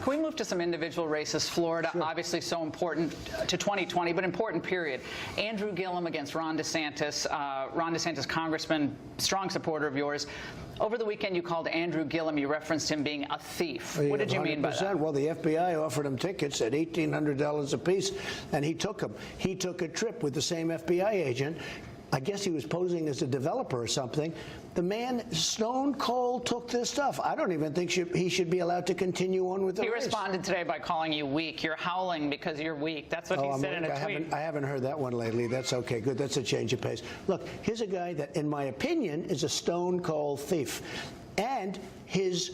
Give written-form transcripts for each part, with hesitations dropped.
Can we move to some individual races? Florida, Sure. Obviously so important to 2020, but important period. Andrew Gillum against Ron DeSantis. Ron DeSantis, congressman, strong supporter of yours. Over the weekend, you called Andrew Gillum. You referenced him being a thief. What did you mean by that? Well, the FBI offered him tickets at $1,800 apiece, and he took them. He took a trip with the same FBI agent. I guess he was posing as a developer or something. The man, stone cold, took this stuff. I don't even think he should be allowed to continue on with the race. He responded today by calling you weak. You're howling because you're weak. That's what he said in a tweet. I haven't heard that one lately. That's okay. Good. That's a change of pace. Look, here's a guy that, in my opinion, is a stone cold thief. And his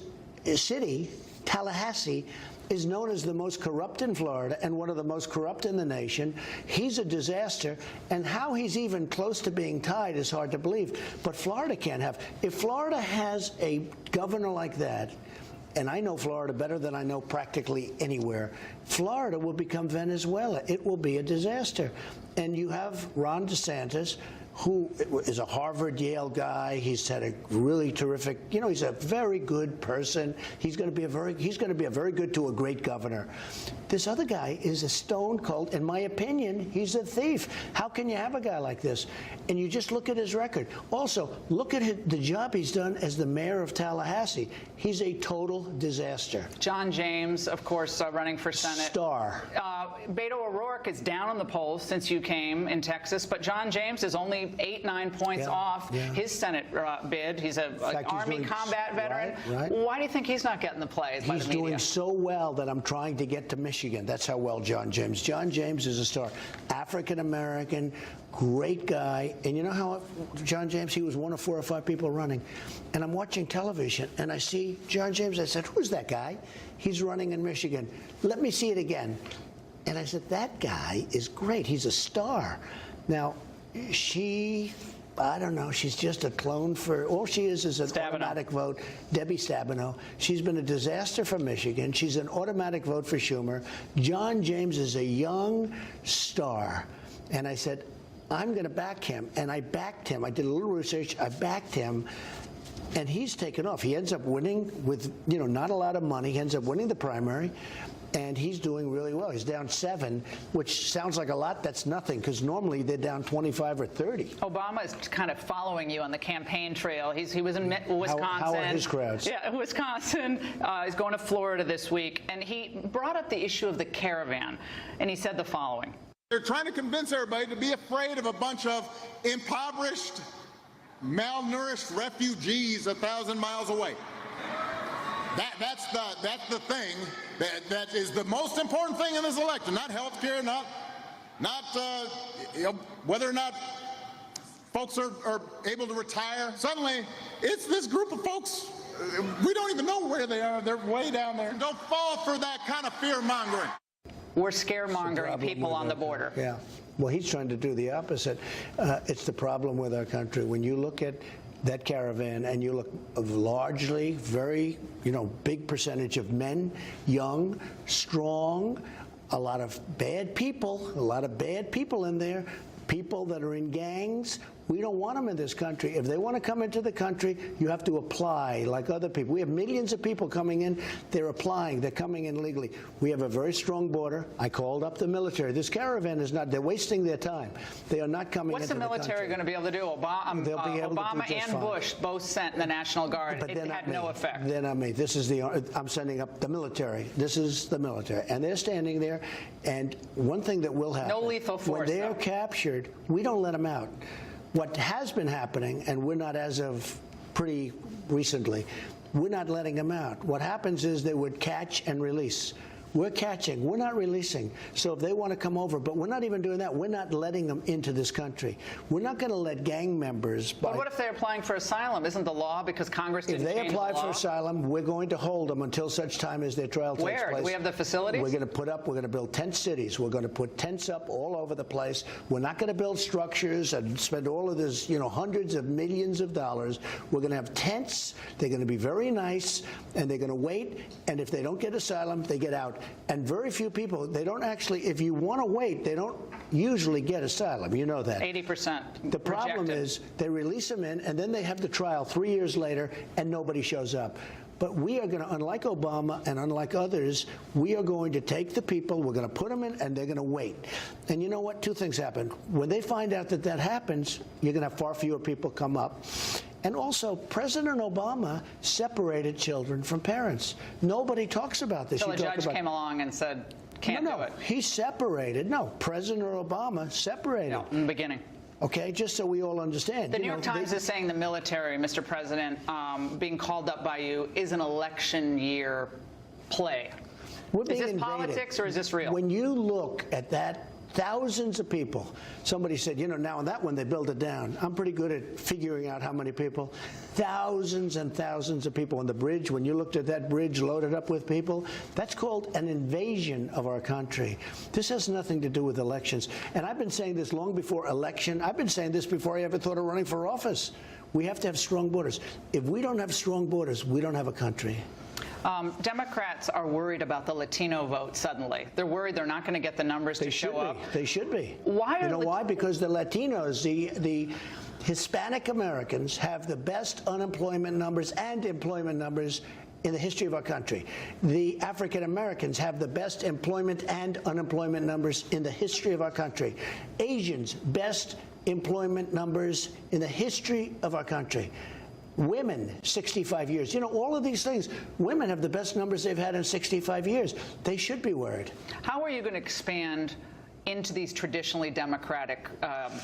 city, Tallahassee, is known as the most corrupt in Florida and one of the most corrupt in the nation. He's a disaster, and how he's even close to being tied is hard to believe. But Florida can't have. If Florida has a governor like that, and I know Florida better than I know practically anywhere, Florida will become Venezuela. It will be a disaster. And you have Ron DeSantis, who is a Harvard, Yale guy. He's had a really terrific, he's a very good person. He's going to be a very good to a great governor. This other guy is a stone cold. In my opinion, he's a thief. How can you have a guy like this? And you just look at his record. Also, look at the job he's done as the mayor of Tallahassee. He's a total disaster. John James, of course, running for Senate. Star. Beto O'Rourke is down on the polls since you came in Texas, but John James is only 8-9 points off his Senate bid. He's an Army combat veteran. Right. Why do you think he's not getting the play by the media? He's doing so well that I'm trying to get to Michigan. That's how well John James. John James is a star. African-American, great guy. And you know how John James, he was one of 4 or 5 people running. And I'm watching television, and I see John James. I said, who's that guy? He's running in Michigan. Let me see it again. And I said, that guy is great. He's a star. Now, I don't know, she's just a clone for, all she is an automatic vote. Debbie Stabenow. She's been a disaster for Michigan. She's an automatic vote for Schumer. John James is a young star. And I said, I'm going to back him. And I backed him. I did a little research. I backed him. And he's taken off. He ends up winning with, not a lot of money. He ends up winning the primary. And he's doing really well. He's down 7, which sounds like a lot. That's nothing, because normally they're down 25 or 30. Obama is kind of following you on the campaign trail. He was in Wisconsin. How are his crowds? Yeah, Wisconsin. He's going to Florida this week. And he brought up the issue of the caravan. And he said the following. They're trying to convince everybody to be afraid of a bunch of impoverished, malnourished refugees 1,000 miles away. That's the thing that is the most important thing in this election. Not health care, not whether or not folks are able to retire. Suddenly, it's this group of folks. We don't even know where they are. They're way down there. Don't fall for that kind of fear-mongering. We're scaremongering people on the border. Yeah. Well, he's trying to do the opposite. It's the problem with our country. When you look at that caravan, and you look largely, very, big percentage of men, young, strong, a lot of bad people in there, people that are in gangs. We don't want them in this country. If they want to come into the country, you have to apply like other people. We have millions of people coming in. They're applying. They're coming in legally. We have a very strong border. I called up the military. This caravan is not, they're wasting their time. They are not coming into the country. What's the military going to be able to do? Obama and Bush both sent the National Guard. But it had no effect. They're not me. I'm sending up the military. This is the military. And they're standing there. And one thing that will happen. No lethal force. When they're captured, we don't let them out. What has been happening, and we're not as of pretty recently, we're not letting them out. What happens is they would catch and release. We're catching. We're not releasing. So if they want to come over, but we're not even doing that. We're not letting them into this country. We're not going to let gang members. But what if they're applying for asylum? Isn't the law, because Congress didn't change the law? If they apply for asylum, we're going to hold them until such time as their trial takes place. Where? Do we have the facilities? We're going to build tent cities. We're going to put tents up all over the place. We're not going to build structures and spend all of this, hundreds of millions of dollars. We're going to have tents. They're going to be very nice, and they're going to wait. And if they don't get asylum, they get out. and very few people, they don't actually, if you want to wait, they don't usually get asylum. You know that. 80%. The problem rejected. is they release them in, and then they have the trial 3 years later, and nobody shows up. But we are going to, unlike Obama and unlike others, we are going to take the people, we're going to put them in, and they're going to wait. And you know what? Two things happen. When they find out that that happens, you're going to have far fewer people come up. And also, President Obama separated children from parents. Nobody talks about this. So a judge came along and said, can't do it. He separated. No, President Obama separated. No, in the beginning. Okay, just so we all understand. The New York Times is saying the military, Mr. President, being called up by you is an election year play. We're Is being this invaded. politics or is this real? When you look at that, thousands of people. Somebody said, you know, now on that one they build it down. I'm pretty good at figuring out how many people. Thousands and thousands of people on the bridge. When you looked at that bridge loaded up with people, that's called an invasion of our country. This has nothing to do with elections. And I've been saying this long before election. I've been saying this before I ever thought of running for office. We have to have strong borders. If we don't have strong borders, we don't have a country. Democrats are worried about the Latino vote suddenly. They're worried they're not going to get the numbers to show up. They should be. Why are you know why? Because the Latinos, the Hispanic Americans have the best unemployment numbers and employment numbers in the history of our country. The African Americans have the best employment and unemployment numbers in the history of our country. Asians, best employment numbers in the history of our country. Women, 65 years. You know, all of these things, women have the best numbers they've had in 65 years. They should be worried. How are you going to expand into these traditionally Democratic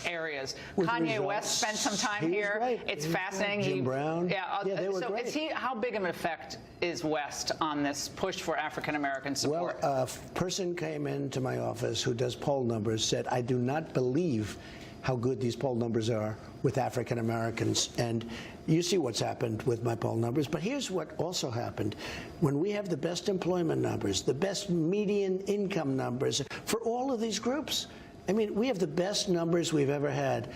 areas? With Kanye results. West spent some time He was here. great. It's He was fascinating. great. Jim Brown. Yeah, they were so great. how big of an effect is West on this push for African American support? Well, a person came into my office who does poll numbers, said, I do not believe how good these poll numbers are with African Americans. And you see what's happened with my poll numbers. But here's what also happened. When we have the best employment numbers, the best median income numbers for all of these groups, I mean, we have the best numbers we've ever had.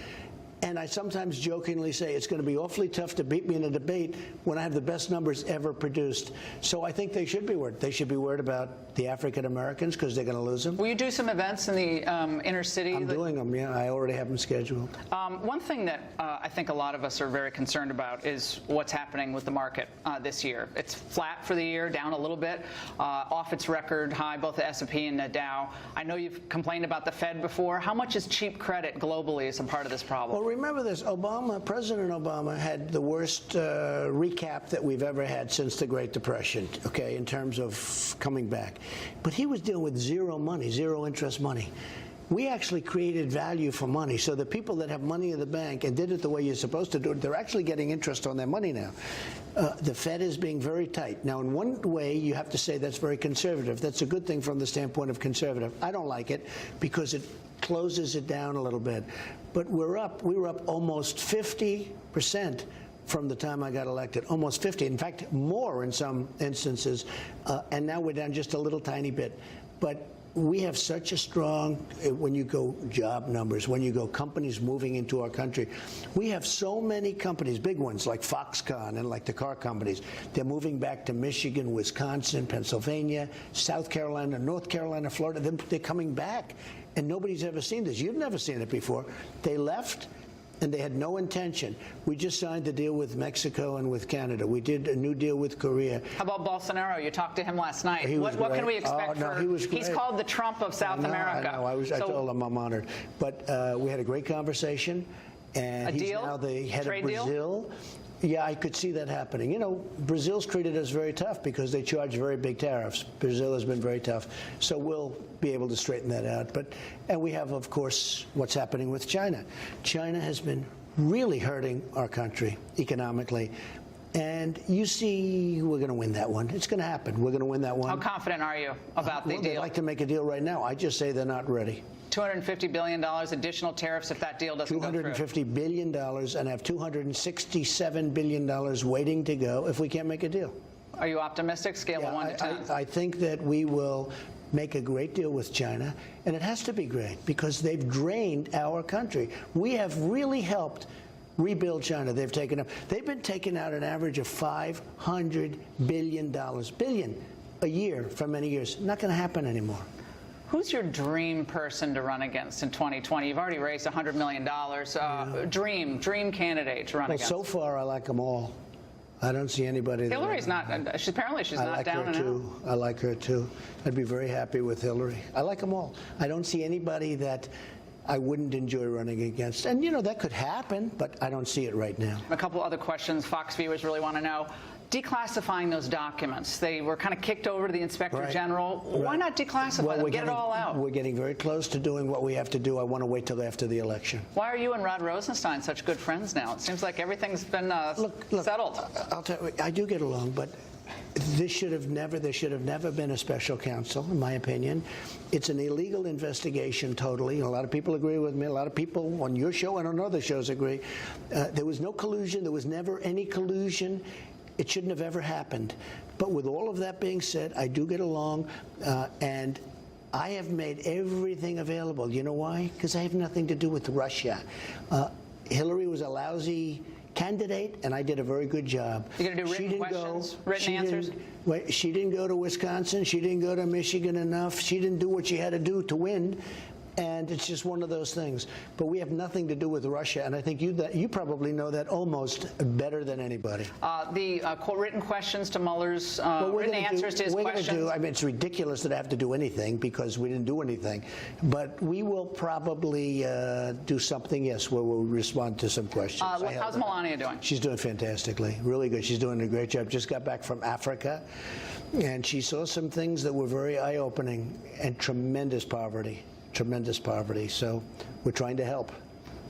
And I sometimes jokingly say it's going to be awfully tough to beat me in a debate when I have the best numbers ever produced. So I think they should be worried. They should be worried about the African Americans because they're going to lose them. Will you do some events in the inner city? I'm doing them, yeah. I already have them scheduled. One thing that I think a lot of us are very concerned about is what's happening with the market this year. It's flat for the year, down a little bit, off its record high, both the S&P and the Dow. I know you've complained about the Fed before. How much is cheap credit globally as a part of this problem? Well, remember this, President Obama had the worst recap that we've ever had since the Great Depression, okay, in terms of coming back. But he was dealing with zero money, zero interest money. We actually created value for money, so the people that have money in the bank and did it the way you're supposed to do it, they're actually getting interest on their money now. The Fed is being very tight. Now, in one way, you have to say that's very conservative. That's a good thing from the standpoint of conservative. I don't like it because it closes it down a little bit. But we were up almost 50% from the time I got elected, almost 50, in fact, more in some instances, and now we're down just a little tiny bit. But we have such a strong, when you go job numbers, when you go companies moving into our country, we have so many companies, big ones like Foxconn and like the car companies, they're moving back to Michigan, Wisconsin, Pennsylvania, South Carolina, North Carolina, Florida. They're coming back, and nobody's ever seen this. You've never seen it before. They left, and they had no intention. We just signed a deal with Mexico and with Canada. We did a new deal with Korea. How about Bolsonaro? You talked to him last night. He was what can we great. expect No, for? he was He's great. called the Trump of South America. I know. I told him I'm honored. But we had a great conversation, and A he's deal? now the head Trade of deal? Brazil. Yeah, I could see that happening. You know, Brazil's treated us very tough because they charge very big tariffs. Brazil has been very tough. So we'll be able to straighten that out. And we have, of course, what's happening with China. China has been really hurting our country economically. And you see, we're going to win that one. It's going to happen. We're going to win that one. How confident are you about the Well, they'd deal? like to make a deal right now. I just say they're not ready. $250 billion additional tariffs if that deal doesn't go through. $250 billion and have $267 billion waiting to go if we can't make a deal. Are you optimistic? Scale of 1 to 10. I think that we will make a great deal with China, and it has to be great because they've drained our country. We have really helped rebuild China. They've been taking out an average of $500 billion. a year for many years. Not going to happen anymore. Who's your dream person to run against in 2020? You've already raised $100 million. Dream candidate to run against. So far, I like them all. I don't see anybody. Hillary's not. Apparently, she's not down and out. I like her too. I'd be very happy with Hillary. I like them all. I don't see anybody that I wouldn't enjoy running against. And, that could happen, but I don't see it right now. A couple other questions Fox viewers really want to know. Declassifying those documents. They were kind of kicked over to the Inspector General. Why not declassify them? Get it all out. We're getting very close to doing what we have to do. I want to wait till after the election. Why are you and Rod Rosenstein such good friends now? It seems like everything's been settled. I'll tell you, I do get along, but there should have never been a special counsel, in my opinion. It's an illegal investigation, totally. A lot of people agree with me. A lot of people on your show and on other shows agree. There was no collusion. There was never any collusion. It shouldn't have ever happened. But with all of that being said, I do get along, and I have made everything available. You know why? Because I have nothing to do with Russia. Hillary was a lousy candidate, and I did a very good job. You're going to do written questions, written answers? She didn't go to Wisconsin. She didn't go to Michigan enough. She didn't do what she had to do to win. And it's just one of those things. But we have nothing to do with Russia, and I think you probably know that almost better than anybody. The written questions to Mueller's, written answers to his questions. I mean, it's ridiculous that I have to do anything because we didn't do anything. But we will probably do something, yes, where we'll respond to some questions. How's Melania doing? She's doing fantastically, really good. She's doing a great job. Just got back from Africa, and she saw some things that were very eye-opening and tremendous poverty. So we're trying to help.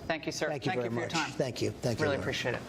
Thank you, sir. Thank you very much. For your time. Thank you. Thank you. Really appreciate it.